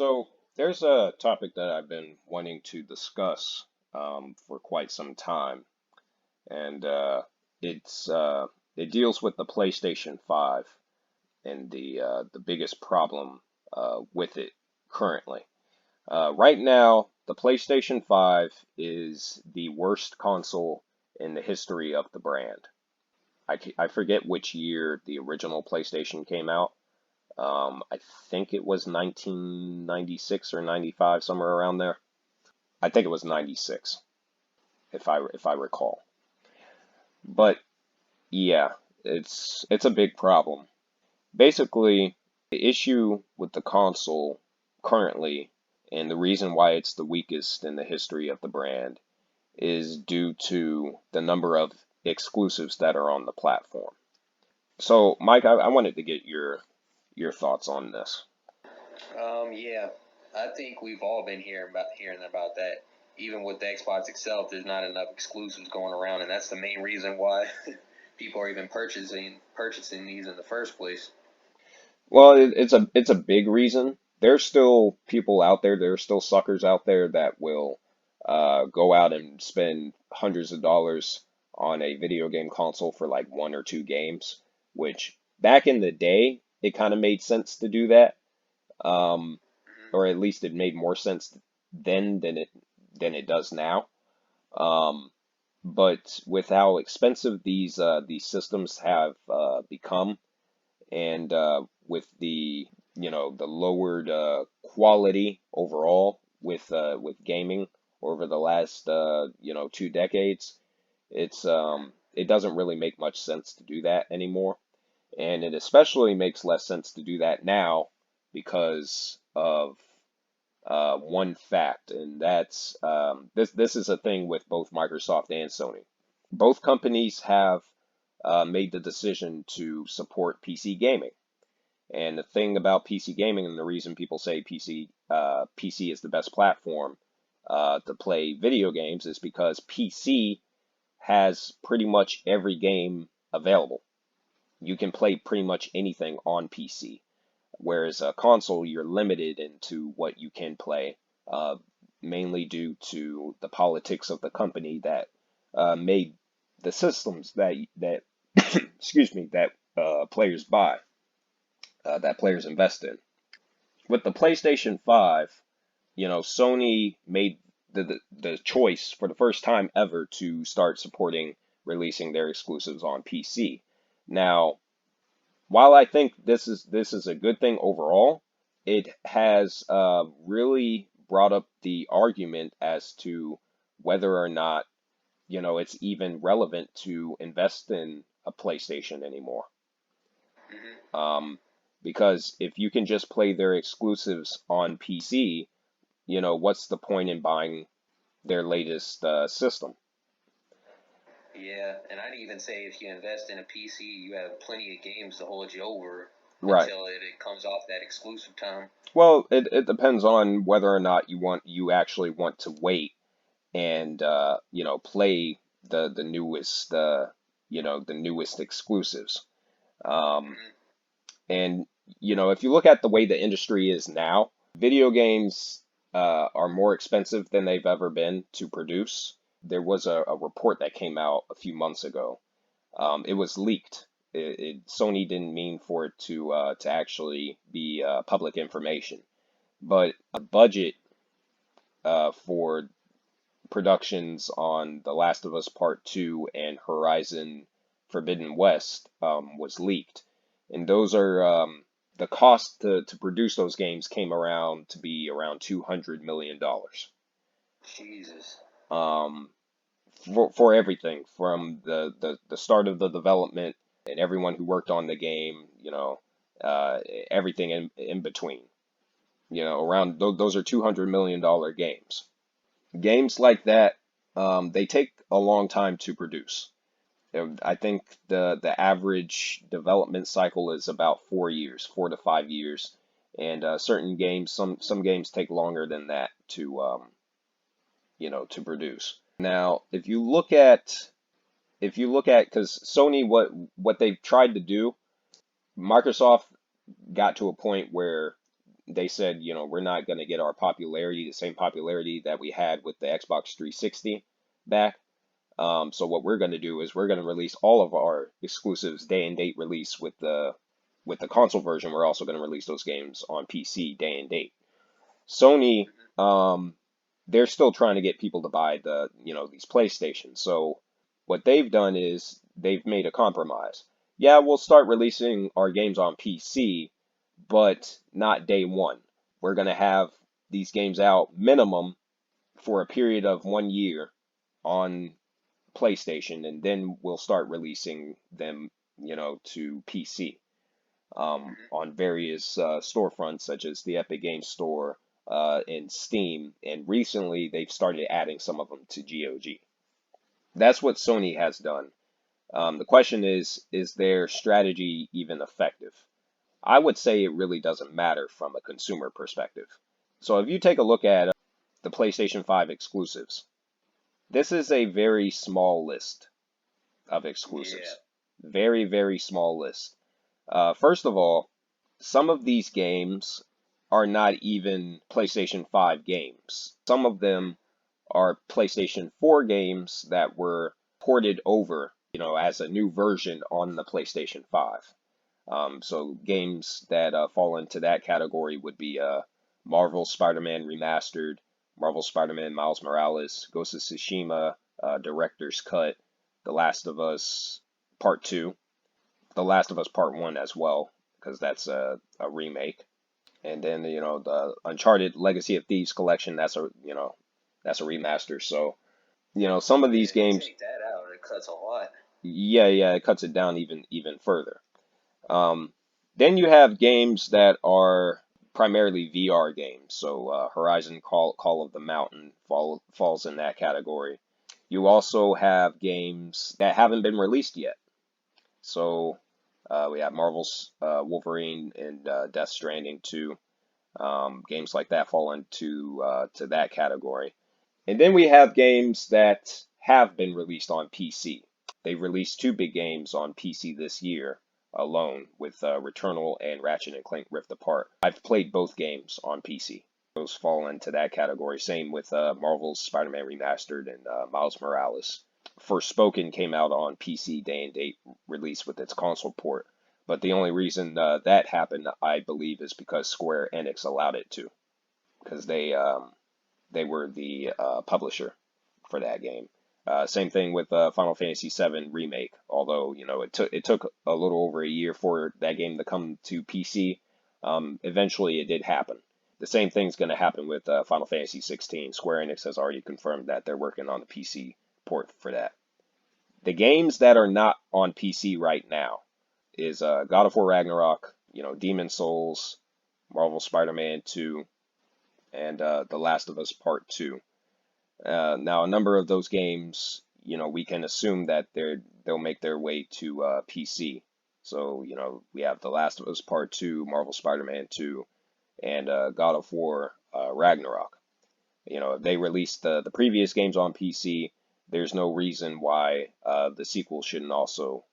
So there's a topic that I've been wanting to discuss for quite some time, and it deals with the PlayStation 5 and the biggest problem with it currently. Right now, the PlayStation 5 is the worst console in the history of the brand. I forget which year the original PlayStation came out. I think it was 1996 or 95, somewhere around there. I think it was 96, if I recall. But yeah, it's a big problem. Basically, the issue with the console currently, and the reason why it's the weakest in the history of the brand, is due to the number of exclusives that are on the platform. So, Mike, I wanted to get your thoughts on this. Yeah, I think we've all been hearing about that. Even with the Xbox itself, there's not enough exclusives going around, and that's the main reason why people are even purchasing these in the first place. Well, it's a big reason. There's still people out there, there's still suckers out there that will go out and spend hundreds of dollars on a video game console for like one or two games, which back in the day, it kind of made sense to do that. Um, or at least it made more sense then than it does now. Um, but with how expensive these systems have become, and with the lowered quality overall with gaming over the last 2 decades, it doesn't really make much sense to do that anymore, and it especially makes less sense to do that now because of one fact, and that's this is a thing with both Microsoft and Sony. Both companies have made the decision to support PC gaming. And the thing about PC gaming, and the reason people say PC is the best platform to play video games, is because PC has pretty much every game available. You can play pretty much anything on PC, whereas a console, you're limited into what you can play, uh, mainly due to the politics of the company that made the systems that excuse me, that players buy, that players invest in. With the PlayStation 5, Sony made the choice for the first time ever to start supporting releasing their exclusives on PC. Now, while I think this is a good thing overall, it has really brought up the argument as to whether or not, it's even relevant to invest in a PlayStation anymore. Hmm. Um, because if you can just play their exclusives on PC, what's the point in buying their latest system? Yeah, and I'd even say if you invest in a PC, you have plenty of games to hold you over Right. until it comes off that exclusive time. Well, it depends on whether or not you actually want to wait and play the newest the newest exclusives. Um, Hmm. and if you look at the way the industry is now, video games are more expensive than they've ever been to produce. There was a report that came out a few months ago. It was leaked. Sony didn't mean for it to actually be public information, but the budget for productions on The Last of Us Part 2 and Horizon Forbidden West was leaked. And those are the cost to produce those games came around to be around $200 million. Jesus. Um, for everything from the start of the development and everyone who worked on the game, uh, everything in between. Around those are $200 million games. Games like that, they take a long time to produce. I think the average development cycle is about 4 years, 4 to 5 years, and certain games, some games take longer than that to produce. Now, if you look at because Sony, what they've tried to do, Microsoft got to a point where they said, we're not going to get our popularity, the same popularity that we had with the Xbox 360 back. So what we're going to do is we're going to release all of our exclusives day and date release with the console version. We're also going to release those games on PC day and date. Sony, they're still trying to get people to buy these PlayStations. So what they've done is they've made a compromise. Yeah, we'll start releasing our games on PC, but not day one. We're going to have these games out minimum for a period of 1 year on PlayStation, and then we'll start releasing them, to PC on various storefronts such as the Epic Games Store and Steam. And recently, they've started adding some of them to GOG. That's what Sony has done. The question is their strategy even effective? I would say it really doesn't matter from a consumer perspective. So if you take a look at the PlayStation 5 exclusives, this is a very small list of exclusives. Very, very small list. First of all, some of these games are not even PlayStation 5 games. Some of them are PlayStation 4 games that were ported over, as a new version on the PlayStation 5. So games that fall into that category would be Marvel Spider-Man Remastered, Marvel Spider-Man Miles Morales, Ghost of Tsushima, Director's Cut, The Last of Us Part 2, The Last of Us Part 1 as well, because that's a remake. And then, the Uncharted Legacy of Thieves collection, that's a remaster. So, some of these games, take that out, it cuts a lot. yeah, it cuts it down even further. Then you have games that are primarily VR games. So Horizon Call of the Mountain falls in that category. You also have games that haven't been released yet. So we have Marvel's Wolverine and Death Stranding 2. Games like that fall into to that category. And then we have games that have been released on PC. They've released two big games on PC this year alone with Returnal and Ratchet and Clank Rift Apart. I've played both games on PC. Those fall into that category. Same with Marvel's Spider-Man Remastered and Miles Morales. Forspoken came out on PC day and date release with its console port. But the only reason that happened, I believe, is because Square Enix allowed it to. Because they were the publisher for that game. Same thing with Final Fantasy VII Remake. Although it took a little over a year for that game to come to PC. Eventually, it did happen. The same thing's going to happen with Final Fantasy 16. Square Enix has already confirmed that they're working on the PC port for that. The games that are not on PC right now is God of War Ragnarok, Demon Souls, Marvel Spider-Man 2, and The Last of Us Part 2. Now, a number of those games, we can assume that they'll make their way to PC. So, we have The Last of Us Part 2, Marvel Spider-Man 2, and God of War Ragnarok. If they released the previous games on PC, there's no reason why the sequel shouldn't also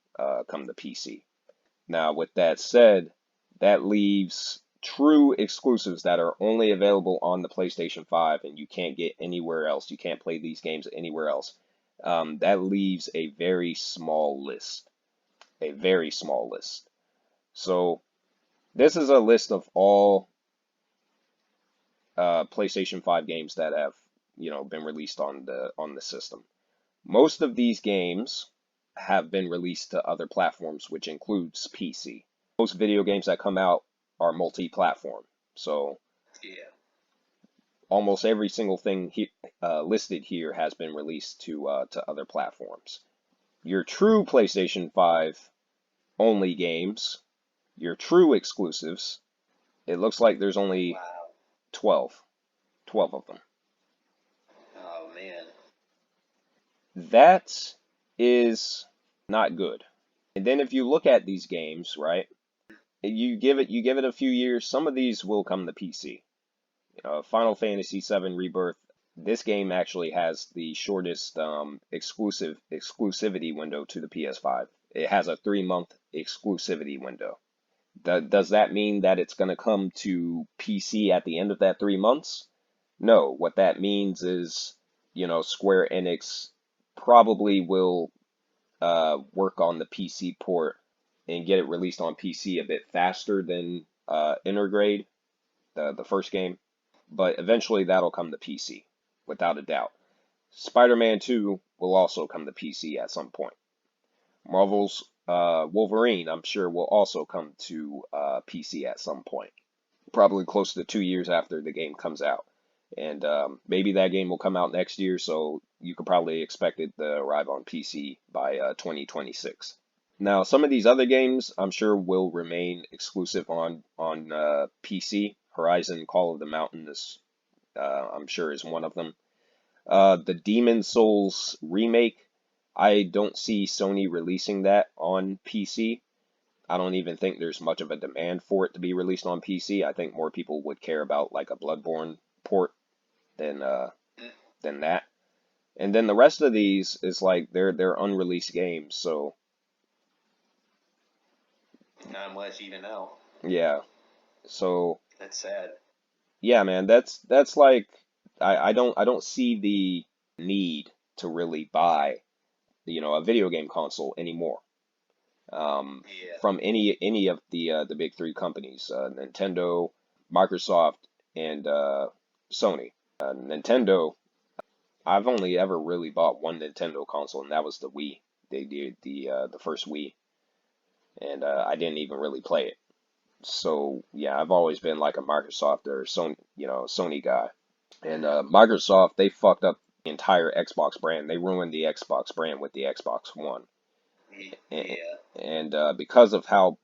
come to PC. Now, with that said, that leaves true exclusives that are only available on the PlayStation 5 and you can't get anywhere else. You can't play these games anywhere else. That leaves a very small list. A very small list. So this is a list of all PlayStation 5 games that have been released on the system. Most of these games have been released to other platforms, which includes PC. Most video games that come out are multi-platform. So almost every single thing listed here has been released to other platforms. Your true PlayStation 5 only games, your true exclusives, it looks like there's only 12 of them. Oh man. That is not good. And then if you look at these games, right, you give it a few years, some of these will come to PC. Final Fantasy VII Rebirth, this game actually has the shortest exclusivity window to the PS5. It has a 3-month exclusivity window. Does that mean that it's going to come to PC at the end of that 3 months? No. What that means is, Square Enix probably will work on the PC port and get it released on PC a bit faster than Intergrade, the first game. But eventually that'll come to PC, without a doubt. Spider-Man 2 will also come to PC at some point. Marvel's Wolverine, I'm sure, will also come to PC at some point, probably close to 2 years after the game comes out. And maybe that game will come out next year, so you could probably expect it to arrive on PC by 2026. Now, some of these other games, I'm sure, will remain exclusive on PC. Horizon Call of the Mountain is, I'm sure, is one of them. The Demon Souls remake, I don't see Sony releasing that on PC. I don't even think there's much of a demand for it to be released on PC. I think more people would care about like a Bloodborne port than than that. And then the rest of these is like they're unreleased games, so Not much even now. yeah. So That's sad. yeah, man, that's like I don't see the need to really buy, a video game console anymore. Um, Yeah. from any of the big three companies, Nintendo, Microsoft, and Sony. Nintendo, I've only ever really bought one Nintendo console, and that was the Wii. They did the first Wii, and I didn't even really play it. So yeah, I've always been like a Microsoft or Sony guy. And Microsoft, they fucked up the entire Xbox brand. They ruined the Xbox brand with the Xbox One. And, Yeah. and because of how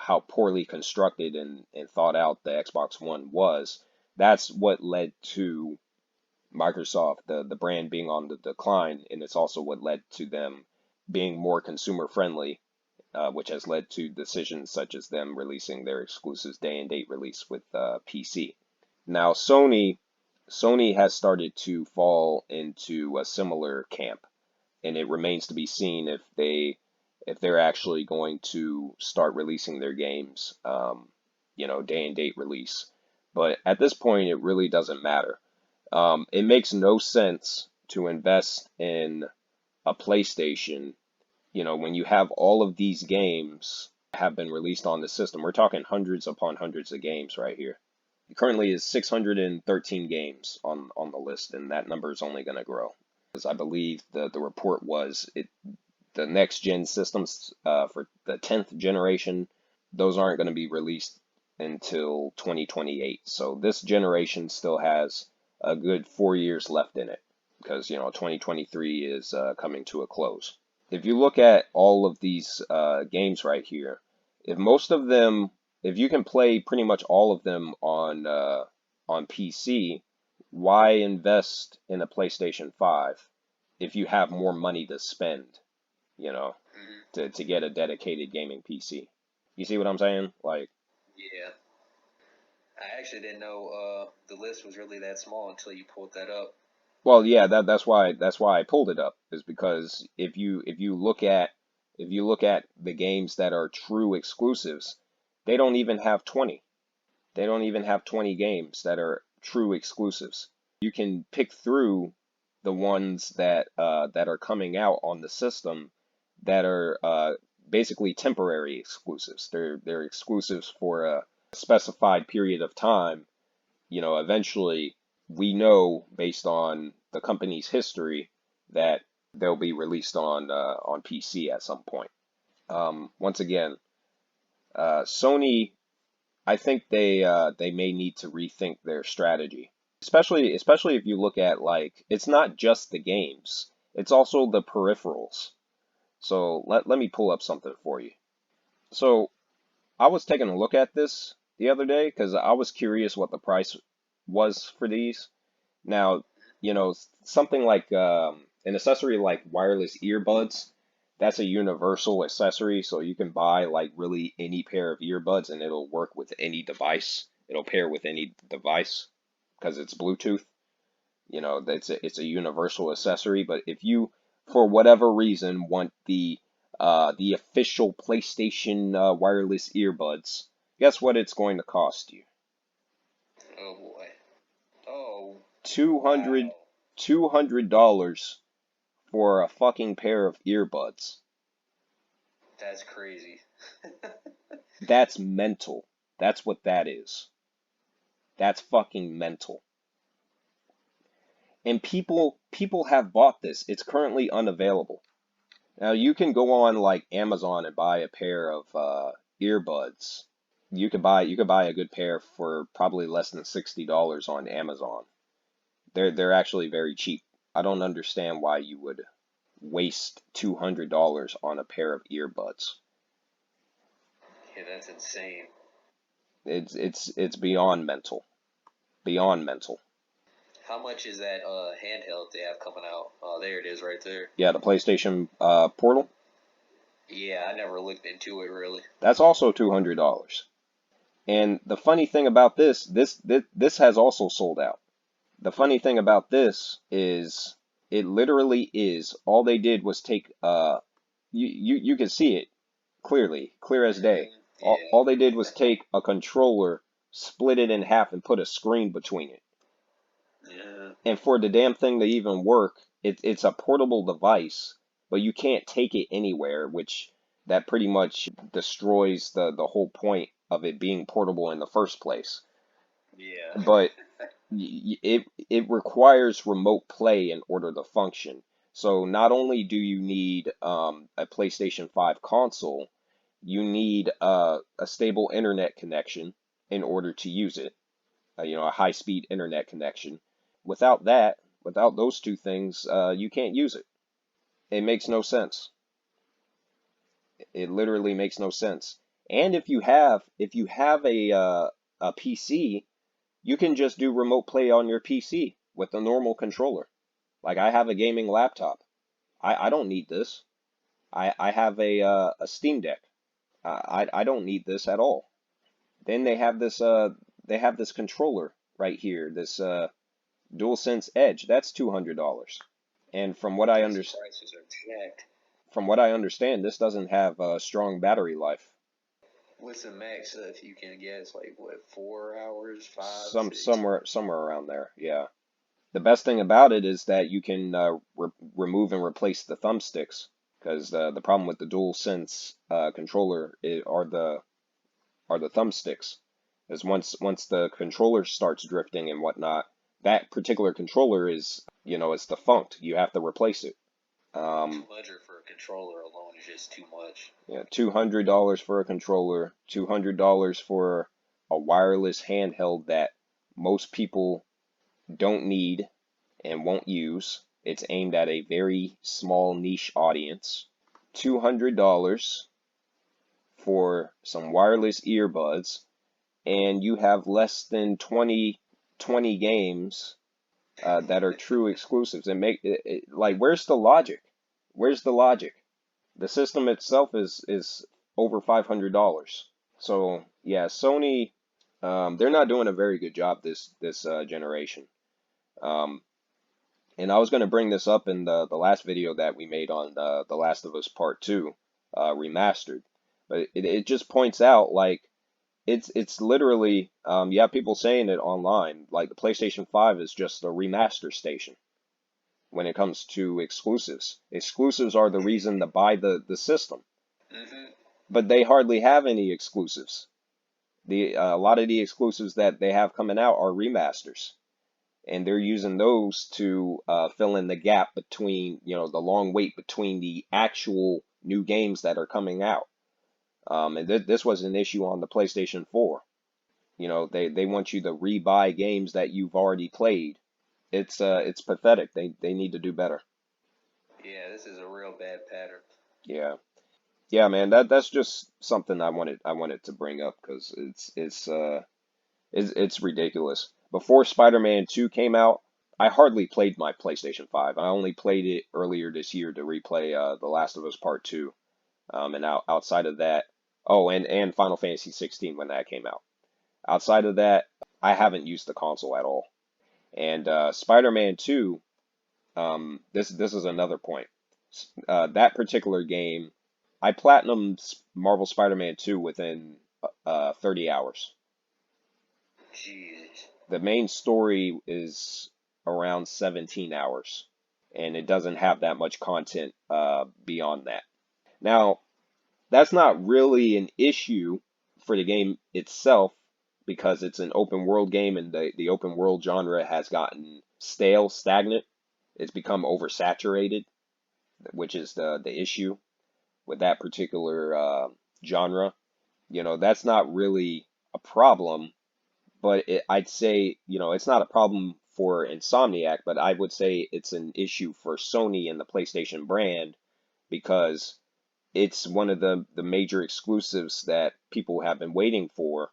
how poorly constructed and thought out the Xbox One was, that's what led to Microsoft, the brand being on the decline, and it's also what led to them being more consumer friendly, which has led to decisions such as them releasing their exclusives day and date release with PC. Now, Sony has started to fall into a similar camp, and it remains to be seen if they're actually going to start releasing their games, day and date release. But at this point, it really doesn't matter. It makes no sense to invest in a PlayStation, when you have all of these games have been released on the system. We're talking hundreds upon hundreds of games right here. Currently is 613 games on the list, and that number is only going to grow. As I believe the report was, the next gen systems for the 10th generation, those aren't going to be released until 2028. So this generation still has a good 4 years left in it because 2023 is coming to a close. If you look at all of these games right here, if most of them, if you can play pretty much all of them on PC, why invest in a PlayStation 5 if you have more money to spend, you know, Hmm. to get a dedicated gaming PC? You see what I'm saying? Like, Yeah. I actually didn't know the list was really that small until you pulled that up. well, yeah, that's why I pulled it up is because if you look at the games that are true exclusives, they don't even have 20. They don't even have 20 games that are true exclusives. You can pick through the ones that are coming out on the system that are basically temporary exclusives. They're exclusives for a specified period of time. Eventually we know based on the company's history that they'll be released on PC at some point. Once again, Sony, I think they may need to rethink their strategy, especially if you look at like it's not just the games, it's also the peripherals. So let me pull up something for you. So I was taking a look at this the other day because I was curious what the price was for these. Now, something like an accessory like wireless earbuds, that's a universal accessory, so you can buy like really any pair of earbuds and it'll work with any device. It'll pair with any device because it's Bluetooth. It's a universal accessory, but if you, for whatever reason, want the the official PlayStation wireless earbuds. Guess what it's going to cost you? Oh boy. Oh, Two hundred, wow. $200 for a fucking pair of earbuds. That's crazy. That's mental. That's what that is. That's fucking mental. And people have bought this. It's currently unavailable. Now you can go on like Amazon and buy a pair of earbuds. You could buy a good pair for probably less than $60 on Amazon. They're actually very cheap. I don't understand why you would waste $200 on a pair of earbuds. Yeah, that's insane. It's beyond mental. Beyond mental. How much is that handheld they have coming out? Oh, there it is right there. Yeah, the PlayStation Portal, Yeah, I never looked into it really. that's also $200. And the funny thing about this has also sold out. The funny thing about this is it literally is all they did was take you can see it clearly, clear as day. Yeah. All they did was take a controller, split it in half, and put a screen between it. Yeah. And for the damn thing to even work, it's a portable device, but you can't take it anywhere, which that pretty much destroys the whole point of it being portable in the first place. Yeah. But it requires remote play in order to function. So not only do you need a PlayStation 5 console, you need a stable internet connection in order to use it. A high-speed internet connection. Without that, without those two things, you can't use it. It makes no sense. It literally makes no sense. And if you have a PC, you can just do remote play on your PC with a normal controller. Like I have a gaming laptop. I don't need this. I have a Steam Deck. I don't need this at all. Then they have this controller right here, this DualSense Edge. That's $200. And These prices are jacked. from what I understand, this doesn't have a strong battery life. What's the max if you can guess? Like what, 4 hours, five, Some six? somewhere around there. Yeah. The best thing about it is that you can remove and replace the thumbsticks because the problem with the DualSense controller are the thumbsticks. Is once the controller starts drifting and whatnot, that particular controller is defunct. You have to replace it. Um, 200 for a controller alone is just too much. yeah, $200 for a controller, $200 for a wireless handheld that most people don't need and won't use. It's aimed at a very small niche audience. $200 for some wireless earbuds, and you have less than 20 games that are true exclusives. And like, where's the logic? Where's the logic? The system itself is over $500. So yeah, Sony, they're not doing a very good job this generation. Um, And I was going to bring this up in the last video that we made on The Last of Us Part 2 remastered. But it just points out like it's literally you have people saying it online like the PlayStation 5 is just a remaster station when it comes to exclusives. Exclusives are the reason to buy the system, Hmm. but they hardly have any exclusives. A lot of the exclusives that they have coming out are remasters, and they're using those to fill in the gap between, the long wait between the actual new games that are coming out. And this was an issue on the PlayStation 4. They want you to rebuy games that you've already played. It's pathetic. They need to do better. Yeah, this is a real bad pattern. Yeah. Yeah, man, that's just something I wanted to bring up because it's ridiculous. Before Spider-Man 2 came out, I hardly played my PlayStation 5. I only played it earlier this year to replay The Last of Us Part 2. And outside of that, oh, and Final Fantasy 16 when that came out. Outside of that, I haven't used the console at all. And Spider-Man 2, this is another point. That particular game I platinumed Marvel Spider-Man 2 within 30 hours. Jesus. The main story is around 17 hours, and it doesn't have that much content beyond that. Now, that's not really an issue for the game itself because it's an open world game and the open world genre has gotten stale, stagnant. It's become oversaturated, which is the issue with that particular genre. That's not really a problem, but I'd say, it's not a problem for Insomniac, but I would say it's an issue for Sony and the PlayStation brand because it's one of the major exclusives that people have been waiting for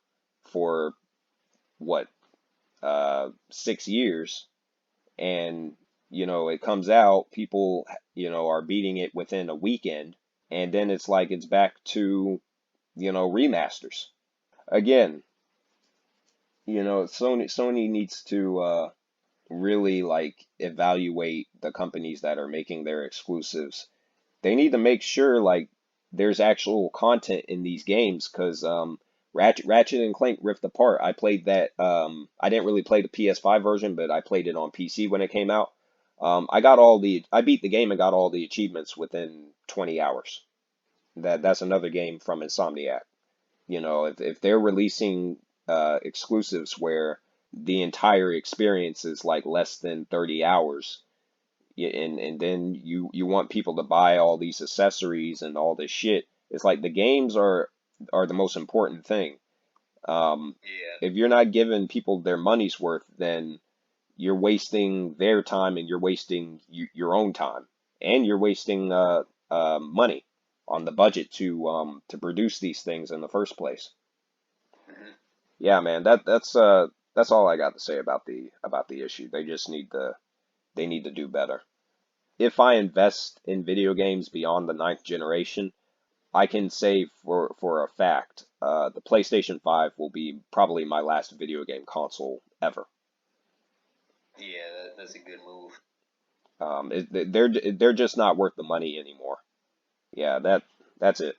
what 6 years, and it comes out, people are beating it within a weekend, and then it's like it's back to remasters again. Sony needs to really like evaluate the companies that are making their exclusives. They need to make sure like there's actual content in these games because Ratchet and Clank Rift Apart, I played that. I didn't really play the PS5 version, but I played it on PC when it came out. I beat the game and got all the achievements within 20 hours. That's another game from Insomniac. If they're releasing exclusives where the entire experience is like less than 30 hours, and then you want people to buy all these accessories and all this shit. It's like the games are the most important thing. Um, Yeah. if you're not giving people their money's worth, then you're wasting their time and you're wasting your own time and you're wasting money on the budget to produce these things in the first place. Hmm. Yeah, man, that's all I got to say about the issue. They need to do better. If I invest in video games beyond the ninth generation, I can say for a fact, the PlayStation 5 will be probably my last video game console ever. Yeah, that's a good move. They're just not worth the money anymore. Yeah, that's it.